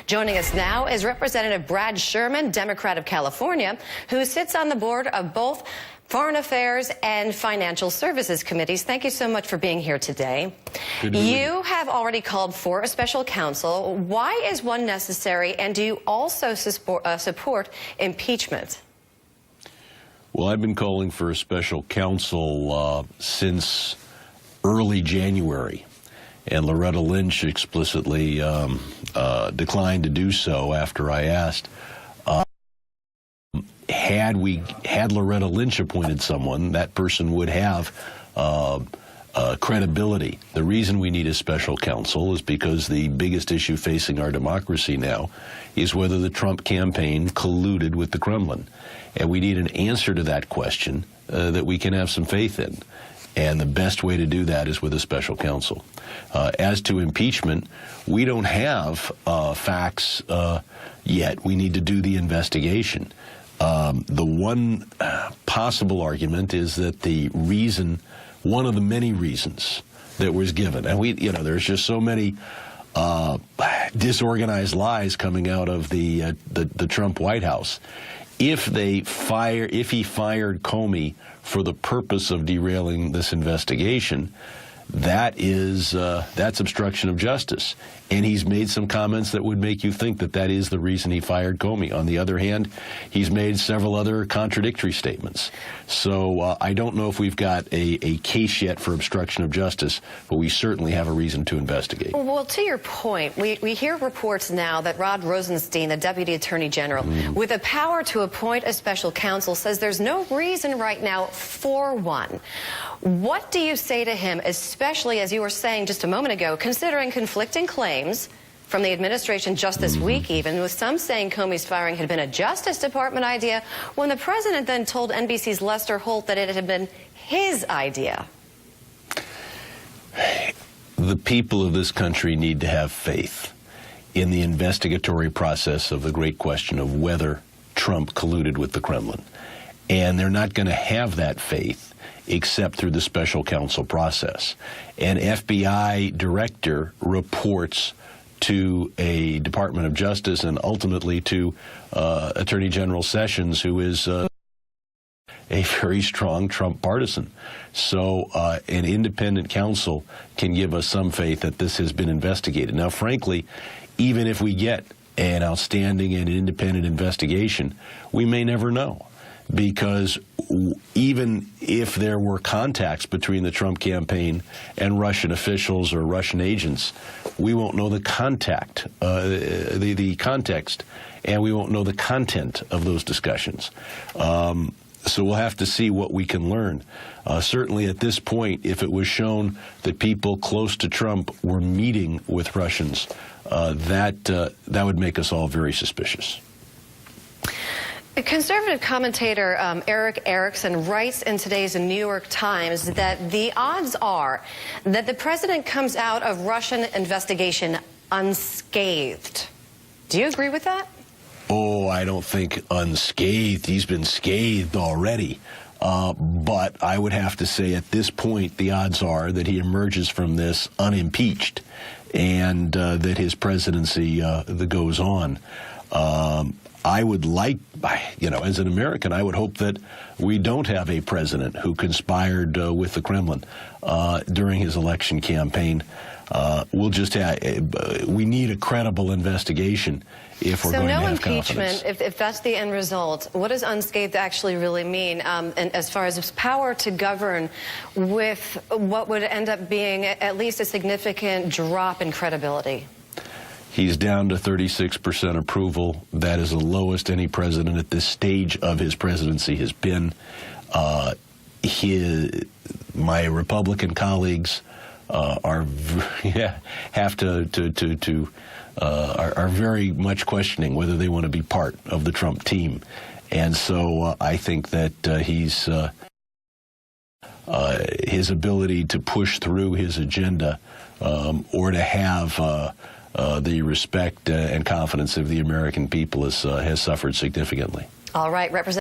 Joining us now is Representative Brad Sherman, Democrat of California, who sits on the board of both Foreign Affairs and Financial Services Committees. Thank you so much for being here today. You have already called for a special counsel. Why is one necessary, and do you also support impeachment? Well, I've been calling for a special counsel since early January, and Loretta Lynch explicitly declined to do so after I asked. Had Loretta Lynch appointed someone, that person would have credibility. The reason we need a special counsel is because the biggest issue facing our democracy now is whether the Trump campaign colluded with the Kremlin. And we need an answer to that question that we can have some faith in. And the best way to do that is with a special counsel. As to impeachment, we don't have facts yet. We need to do the investigation. The one possible argument is that the reason, one of the many reasons that was given, and there's just so many disorganized lies coming out of the Trump White House. If he fired Comey for the purpose of derailing this investigation, that's obstruction of justice. And he's made some comments that would make you think that that is the reason he fired Comey. On the other hand, he's made several other contradictory statements. So I don't know if we've got a case yet for obstruction of justice, but we certainly have a reason to investigate. Well, to your point, we hear reports now that Rod Rosenstein, the Deputy Attorney General, with the power to appoint a special counsel, says there's no reason right now for one. What do you say to him, especially as you were saying just a moment ago, considering conflicting claims from the administration just this week even, with some saying Comey's firing had been a Justice Department idea, when the president then told NBC's Lester Holt that it had been his idea? The people of this country need to have faith in the investigatory process of the great question of whether Trump colluded with the Kremlin. And they're not going to have that faith except through the special counsel process. An FBI director reports to a Department of Justice and ultimately to Attorney General Sessions, who is a very strong Trump partisan. So an independent counsel can give us some faith that this has been investigated. Now, frankly, even if we get an outstanding and independent investigation, we may never know. Because even if there were contacts between the Trump campaign and Russian officials or Russian agents, we won't know the context, and we won't know the content of those discussions. So we'll have to see what we can learn. Certainly at this point, if it was shown that people close to Trump were meeting with Russians, that would make us all very suspicious. Conservative commentator Eric Erickson writes in today's New York Times that the odds are that the president comes out of Russian investigation unscathed. Do you agree with that? Oh, I don't think unscathed. He's been scathed already. But I would have to say at this point, the odds are that he emerges from this unimpeached and that his presidency goes on. I would like, as an American, I would hope that we don't have a president who conspired with the Kremlin during his election campaign. We'll just we need a credible investigation if we're going to have confidence. So no impeachment, if that's the end result, what does unscathed actually really mean? And as far as his power to govern with what would end up being at least a significant drop in credibility? He's down to 36% approval. That is the lowest any president at this stage of his presidency has been. My Republican colleagues are very much questioning whether they want to be part of the Trump team, and so I think that his ability to push through his agenda or to have the respect and confidence of the American people has suffered significantly. All right, Representative.